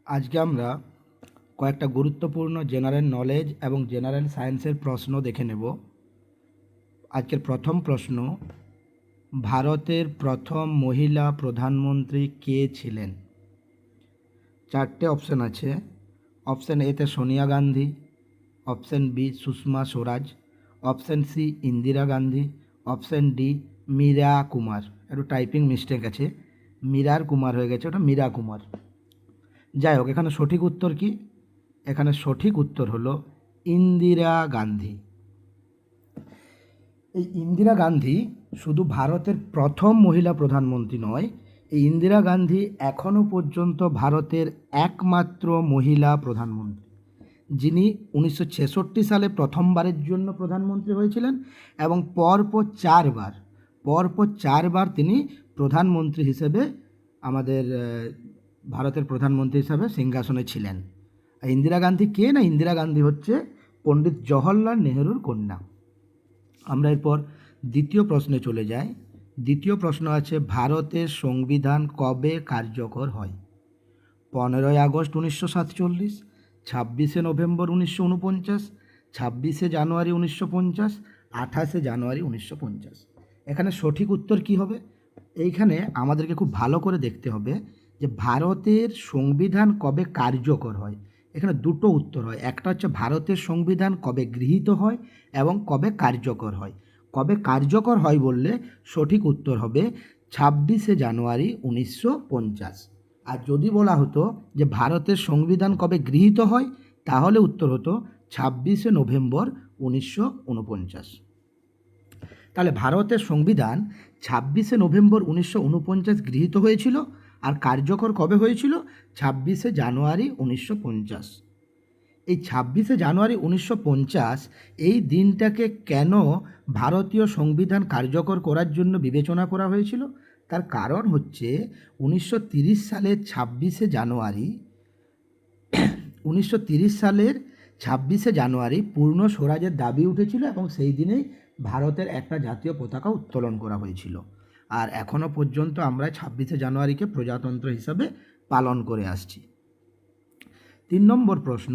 আজকে আমরা কয়েকটা গুরুত্বপূর্ণ জেনারেল নলেজ এবং জেনারেল সায়েন্সের প্রশ্ন দেখে নেব। আজকের প্রথম প্রশ্ন, ভারতের প্রথম মহিলা প্রধানমন্ত্রী কে ছিলেন? চারটে অপশন আছে। অপশন এতে Sonia Gandhi, option B Sushma Swaraj, option C Indira Gandhi, option D Meira Kumar. একটু টাইপিং মিস্টেক আছে, মীরার কুমার হয়ে গেছে, ওটা মীরা কুমার। যাই হোক, এখানে সঠিক উত্তর কি? এখানে সঠিক উত্তর হলো ইন্দিরা গান্ধী। এই ইন্দিরা গান্ধী শুধু ভারতের প্রথম মহিলা প্রধানমন্ত্রী নয়, এই ইন্দিরা গান্ধী এখনও পর্যন্ত ভারতের একমাত্র মহিলা প্রধানমন্ত্রী, যিনি 1966 সালে প্রথমবারের জন্য প্রধানমন্ত্রী হয়েছিলেন এবং পরপর চারবার তিনি প্রধানমন্ত্রী হিসেবে আমাদের ভারতের প্রধানমন্ত্রী হিসেবে সিংহাসনে ছিলেন। ইন্দিরা গান্ধী কে? না, ইন্দিরা গান্ধী হচ্ছে পণ্ডিত জওহরলাল নেহরুর কন্যা। আমরা এরপর দ্বিতীয় প্রশ্নে চলে যাই। দ্বিতীয় প্রশ্ন আছে, ভারতের সংবিধান কবে কার্যকর হয়? 15ই আগস্ট 1947, 26শে নভেম্বর 1949, 26শে জানুয়ারি 1950, 28শে জানুয়ারি 1950। এখানে সঠিক উত্তর কি হবে? এইখানে আমাদেরকে খুব ভালো করে দেখতে হবে যে ভারতের সংবিধান কবে কার্যকর হয়। এখানে দুটো উত্তর হয়, একটা হচ্ছে ভারতের সংবিধান কবে গৃহীত হয় এবং কবে কার্যকর হয়। কবে কার্যকর হয় বললে সঠিক উত্তর হবে 26শে জানুয়ারি 1950। আর যদি বলা হতো যে ভারতের সংবিধান কবে গৃহীত হয়, তাহলে উত্তর হতো 26শে নভেম্বর 1949। তাহলে ভারতের সংবিধান 26শে নভেম্বর 1949 গৃহীত হয়েছিল, আর কার্যকর কবে হয়েছিল? 26শে জানুয়ারি 1950। এই 26শে জানুয়ারি 1950 এই দিনটাকে কেন ভারতীয় সংবিধান কার্যকর করার জন্য বিবেচনা করা হয়েছিল? তার কারণ হচ্ছে 1930 সালের 26শে জানুয়ারি 1930 সালের 26শে জানুয়ারি পূর্ণ স্বরাজের দাবি উঠেছিল এবং সেই দিনেই ভারতের একটা জাতীয় পতাকা উত্তোলন করা হয়েছিল। আর এখনও পর্যন্ত আমরা 26শে জানুয়ারিকে প্রজাতন্ত্র হিসাবে পালন করে আসছি। 3 নম্বর প্রশ্ন,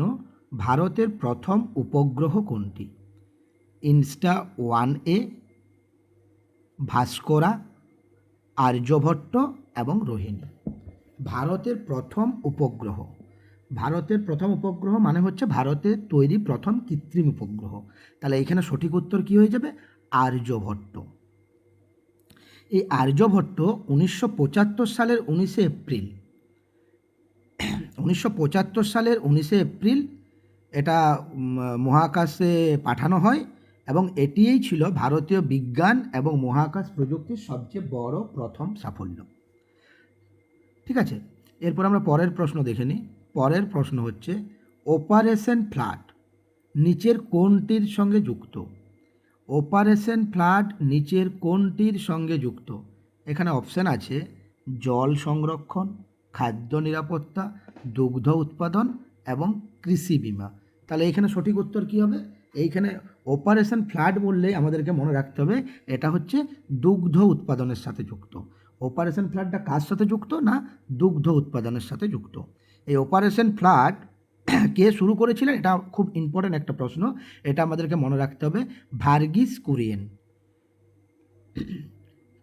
ভারতের প্রথম উপগ্রহ কোনটি? ইনস্টা-1A, ভাস্করা, আর্যভট্ট এবং রোহিণী। ভারতের প্রথম উপগ্রহ মানে হচ্ছে ভারতের তৈরি প্রথম কৃত্রিম উপগ্রহ। তাহলে এখানে সঠিক উত্তর কি হয়ে যাবে? আর্যভট্ট। এই আর্যভট্ট 1975 সালের 19শে এপ্রিল 1975 সালের 19শে এপ্রিল এটা মহাকাশে পাঠানো হয় এবং এটিই ছিল ভারতীয় বিজ্ঞান এবং মহাকাশ প্রযুক্তির সবচেয়ে বড় প্রথম সাফল্য। ঠিক আছে, এরপর আমরা পরের প্রশ্ন দেখে নিই। পরের প্রশ্ন হচ্ছে, অপারেশন ফ্লাড নিচের কোনটির সঙ্গে যুক্ত? অপারেশন ফ্লাড নিচের কোনটির সঙ্গে যুক্ত? এখানে অপশান আছে জল সংরক্ষণ, খাদ্য নিরাপত্তা, দুগ্ধ উৎপাদন এবং কৃষি বিমা। তাহলে এখানে সঠিক উত্তর কী হবে? এইখানে অপারেশন ফ্লাড বললেই আমাদেরকে মনে রাখতে হবে এটা হচ্ছে দুগ্ধ উৎপাদনের সাথে যুক্ত। অপারেশন ফ্লাডটা কার সাথে যুক্ত? না, দুগ্ধ উৎপাদনের সাথে যুক্ত। এই অপারেশন ফ্লাড কে শুরু করেছিলেন? এটা খুব ইম্পর্ট্যান্ট একটা প্রশ্ন, এটা আমাদেরকে মনে রাখতে হবে, ভার্গিস কুরিয়েন।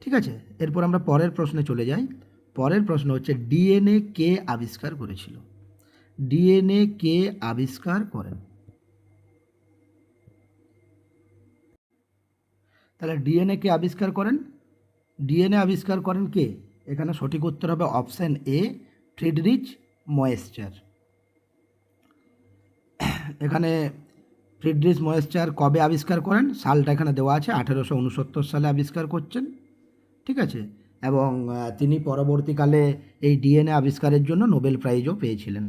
ঠিক আছে, এরপর আমরা পরের প্রশ্নে চলে যাই। পরের প্রশ্ন হচ্ছে, ডিএনএ কে আবিষ্কার করেছিল? ডিএনএ কে আবিষ্কার করেন? তাহলে ডিএনএ কে আবিষ্কার করেন? ডিএনএ আবিষ্কার করেন কে? এখানে সঠিক উত্তর হবে অপশান এ, ফ্রিডরিচ ময়েশ্চার। এখানে ফ্রিডরিচ ময়েশ্চার কবে আবিষ্কার করেন? সালটা এখানে দেওয়া আছে, 1869 সালে আবিষ্কার করছেন। ঠিক আছে, এবং তিনি পরবর্তীকালে এই ডিএনএ আবিষ্কারের জন্য নোবেল প্রাইজও পেয়েছিলেন।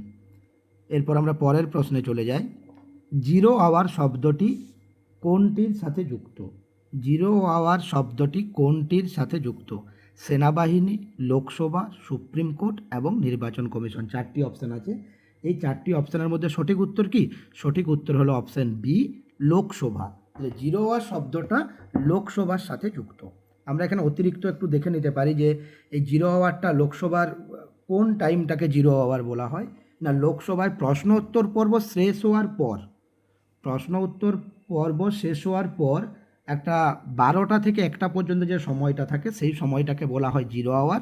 এরপর আমরা পরের প্রশ্নে চলে যাই। জিরো আওয়ার শব্দটি কোনটির সাথে যুক্ত? জিরো আওয়ার শব্দটি কোনটির সাথে যুক্ত? সেনাবাহিনী, লোকসভা, সুপ্রিম কোর্ট এবং নির্বাচন কমিশন। 4টি অপশান আছে, এই 4টি অপশানের মধ্যে সঠিক উত্তর কি? সঠিক উত্তর হলো option B, Lok Sabha. Zero hour শব্দটা লোকসভার সাথে যুক্ত। আমরা এখানে অতিরিক্ত একটু দেখে নিতে পারি যে এই জিরো আওয়ারটা লোকসভার কোন টাইমটাকে জিরো আওয়ার বলা হয়। না লোকসভায় প্রশ্ন উত্তর পর্ব শেষ হওয়ার পর, প্রশ্ন উত্তর পর্ব শেষ হওয়ার পর একটা 12টা থেকে 1টা পর্যন্ত যে সময়টা থাকে সেই সময়টাকে বলা হয় জিরো আওয়ার।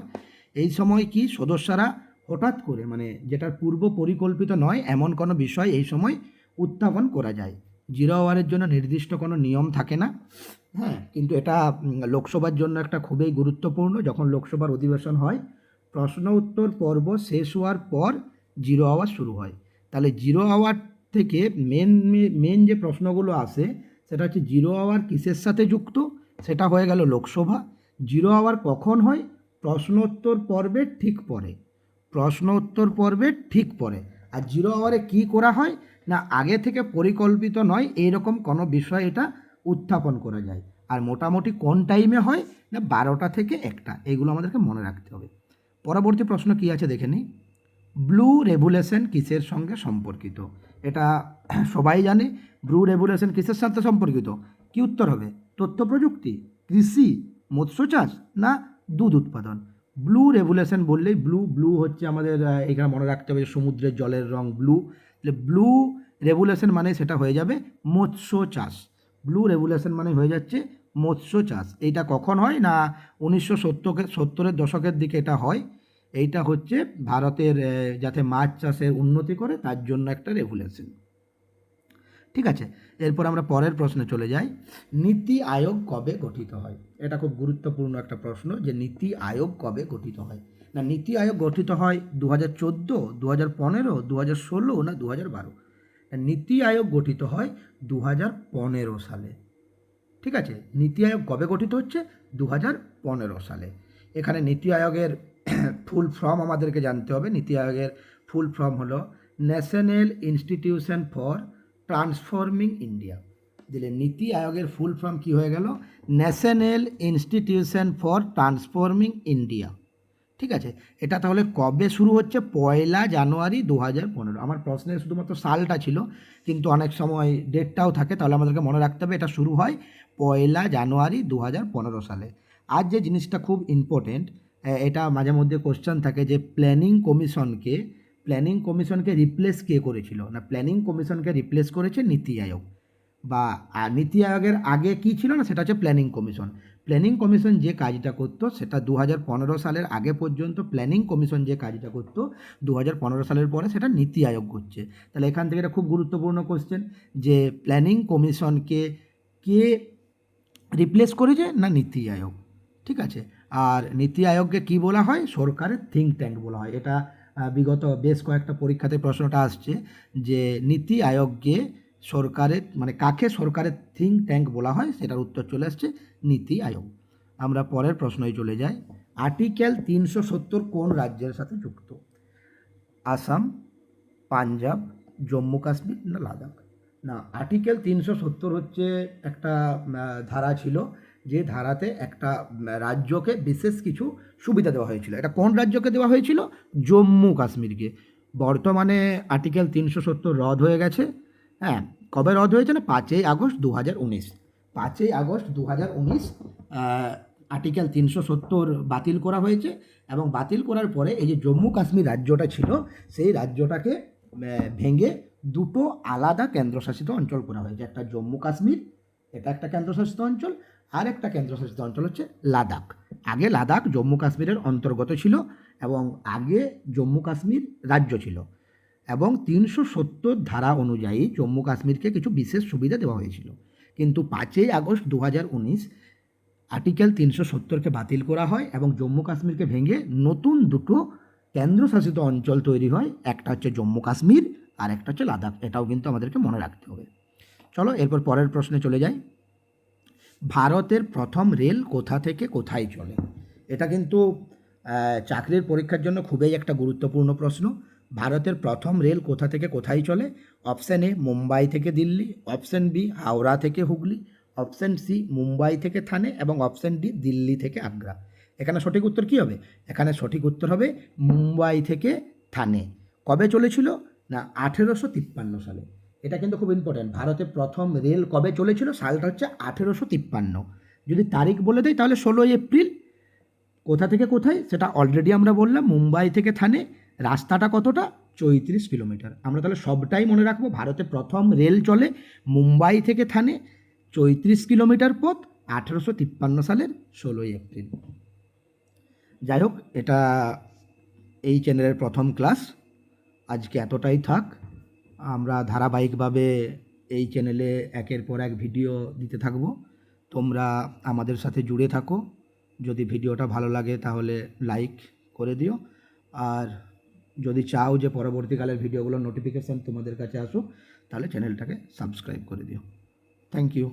এই সময় কি সদস্যরা হঠাৎ করে মানে যেটার পূর্ব পরিকল্পিত নয় এমন কোনো বিষয় এই সময় উত্থাপন করা যায়। জিরো আওয়ারের জন্য নির্দিষ্ট কোনো নিয়ম থাকে না। হ্যাঁ, কিন্তু এটা লোকসভার জন্য একটা খুবই গুরুত্বপূর্ণ। যখন লোকসভার অধিবেশন হয় প্রশ্ন উত্তর পর্ব শেষ হওয়ার পর জিরো আওয়ার শুরু হয়। তাহলে জিরো আওয়ার থেকে মেন যে প্রশ্নগুলো আসে সেটা হচ্ছে জিরো আওয়ার কিসের সাথে যুক্ত, সেটা হয়ে গেল লোকসভা। জিরো আওয়ার কখন হয়? প্রশ্নোত্তর পর্বের ঠিক পরে, প্রশ্ন উত্তর পর্বের ঠিক পরে। আর জিরো আওয়ারে কি করা হয় না আগে থেকে পরিকল্পিত নয় এইরকম কোনো বিষয় এটা উত্থাপন করা যায়। আর মোটামুটি কোন টাইমে হয় না 12টা থেকে 1টা, এগুলো আমাদেরকে মনে রাখতে হবে। পরবর্তী প্রশ্ন কি আছে দেখে নিই। ব্লু রেভুলেশন কিসের সঙ্গে সম্পর্কিত? এটা সবাই জানে। ব্লু রেভুলেশন কিসের সাথে সম্পর্কিত? কি উত্তর হবে? তথ্য প্রযুক্তি, কৃষি, মৎস্য চাষ না দুধ উৎপাদন? ব্লু রেভুলেশন বললেই ব্লু ব্লু হচ্ছে আমাদের এখানে মনে রাখতে হবে সমুদ্রের জলের রং ব্লু। তাহলে ব্লু রেভুলেশন মানে সেটা হয়ে যাবে মৎস্য চাষ। ব্লু রেভুলেশন মানে হয়ে যাচ্ছে মৎস্য চাষ। এইটা কখন হয় না 1970-এর দশকের দিকে এটা হয়। এইটা হচ্ছে ভারতের যাতে মাছ চাষের উন্নতি করে তার জন্য একটা রেগুলেশন। ঠিক আছে, এরপর আমরা পরের প্রশ্নে চলে যাই। নীতি আয়োগ কবে গঠিত হয়? এটা খুব গুরুত্বপূর্ণ একটা প্রশ্ন যে নীতি আয়োগ কবে গঠিত হয়। না নীতি আয়োগ গঠিত হয় 2014, 2015, 2016 না 2012? নীতি আয়োগ গঠিত হয় 2015 সালে। ঠিক আছে, নীতি আয়োগ কবে গঠিত হচ্ছে? 2015 সালে। এখানে নীতি আয়োগের ফুল ফর্ম আমাদেরকে জানতে হবে। নীতি আয়োগের ফুল ফর্ম হলো national institution for transforming India. দিলে নীতি আয়োগের ফুল ফর্ম কি হয়ে গেল? National institution for transforming India. ঠিক আছে, এটা তাহলে কবে শুরু হচ্ছে? 1 জানুয়ারি 2015। আমার প্রশ্নে শুধুমাত্র সালটা ছিল, কিন্তু অনেক সময় ডেটটাও থাকে, তাহলে আমাদেরকে মনে রাখতে হবে এটা শুরু হয় 1 জানুয়ারি 2015 সালে। আর যে জিনিসটা খুব ইম্পর্টেন্ট, এটা মাঝে মধ্যে কোশ্চেন থাকে যে প্ল্যানিং কমিশনকে রিপ্লেস কে করেছিল? না প্ল্যানিং কমিশনকে রিপ্লেস করেছে নীতি আয়োগ। বা নীতি আয়োগের আগে কি ছিল না সেটা হচ্ছে প্ল্যানিং কমিশন। প্ল্যানিং কমিশন যে কাজটা করতো সেটা 2015 সালের আগে পর্যন্ত প্ল্যানিং কমিশন যে কাজটা করতো 2015 সালের পরে সেটা নীতি আয়োগ করছে। তাহলে এখান থেকে এটা খুব গুরুত্বপূর্ণ কোশ্চেন যে প্ল্যানিং কমিশনকে কে রিপ্লেস করেছে? না নীতি আয়োগ। ঠিক আছে, আর নীতি আয়োগকে কি বলা হয়? সরকারের থিঙ্ক ট্যাঙ্ক বলা হয়। এটা বিগত বেশ কয়েকটা পরীক্ষাতে প্রশ্নটা আসছে যে নীতি আয়োগকে সরকারের মানে কাকে সরকারের থিঙ্ক ট্যাঙ্ক বলা হয়, সেটার উত্তর চলে আসছে নীতি আয়োগ। আমরা পরের প্রশ্নই চলে যাই। আর্টিকেল 370 কোন রাজ্যের সাথে যুক্ত? আসাম, পাঞ্জাব, জম্মু কাশ্মীর না লাদাখ? না আর্টিকেল 370 হচ্ছে একটা ধারা ছিল যে ধারাতে একটা রাজ্যকে বিশেষ কিছু সুবিধা দেওয়া হয়েছিল। এটা কোন রাজ্যকে দেওয়া হয়েছিল? জম্মু কাশ্মীরকে। বর্তমানে আর্টিকেল 370 রদ হয়ে গেছে। হ্যাঁ, কবে রদ হয়েছে? না 5 আগস্ট 2019। 5 আগস্ট 2019 আর্টিকেল 370 বাতিল করা হয়েছে। এবং বাতিল করার পরে এই যে জম্মু কাশ্মীর রাজ্যটা ছিল সেই রাজ্যটাকে ভেঙে দুটো আলাদা কেন্দ্রশাসিত অঞ্চল করা হয়েছে। একটা জম্মু কাশ্মীর, এটা একটা কেন্দ্রশাসিত অঞ্চল, আর একটা কেন্দ্রশাসিত অঞ্চল হচ্ছে লাদাখ। আগে লাদাখ জম্মু কাশ্মীরের অন্তর্গত ছিল এবং আগে জম্মু কাশ্মীর রাজ্য ছিল। এবং 370 ধারা অনুযায়ী জম্মু কাশ্মীরকে কিছু বিশেষ সুবিধা দেওয়া হয়েছিল। কিন্তু 5 আগস্ট 2019 আর্টিকেল 370কে বাতিল করা হয় এবং জম্মু কাশ্মীরকে ভেঙে নতুন দুটো কেন্দ্রশাসিত অঞ্চল তৈরি হয়। একটা হচ্ছে জম্মু কাশ্মীর আর একটা হচ্ছে লাদাখ। এটাও কিন্তু আমাদেরকে মনে রাখতে হবে। চলো এরপর পরের প্রশ্নে চলে যাই। ভারতের প্রথম রেল কোথা থেকে কোথায় চলে? এটা কিন্তু চাকরির পরীক্ষার জন্য খুবই একটা গুরুত্বপূর্ণ প্রশ্ন। ভারতের প্রথম রেল কোথা থেকে কোথায় চলে? অপশান এ মুম্বাই থেকে দিল্লি, অপশান বি হাওড়া থেকে হুগলি, অপশান সি মুম্বাই থেকে থানে এবং অপশান ডি দিল্লি থেকে আগ্রা। এখানে সঠিক উত্তর কী হবে? এখানে সঠিক উত্তর হবে মুম্বাই থেকে থানে। কবে চলেছিল? না 1853 সালে। এটা কিন্তু খুব ইম্পর্ট্যান্ট। ভারতের প্রথম রেল কবে চলেছিল? সালটা হচ্ছে 1853। যদি তারিখ বলে দেয় তাহলে 16 এপ্রিল। কোথা থেকে কোথায় সেটা অলরেডি আমরা বললাম, মুম্বাই থেকে থানে। রাস্তাটা কতটা? 34 কিলোমিটার। আমরা তাহলে সবটাই মনে রাখবো। ভারতে প্রথম রেল চলে মুম্বাই থেকে থানে, 34 কিলোমিটার পথ, 1853 সালের 16ই এপ্রিল। যাই হোক, এটা এই চ্যানেলের প্রথম ক্লাস। আজকে এতটাই থাক। আমরা ধারাবাহিকভাবে এই চ্যানেলে একের পর এক ভিডিও দিতে থাকবো। তোমরা আমাদের সাথে জুড়ে থাকো। যদি ভিডিওটা ভালো লাগে তাহলে লাইক করে দিও, আর যদি চাও যে পরবর্তীকালের ভিডিওগুলোর নোটিফিকেশান তোমাদের কাছে আসুক, তাহলে চ্যানেলটাকে সাবস্ক্রাইব করে দিও। Thank you.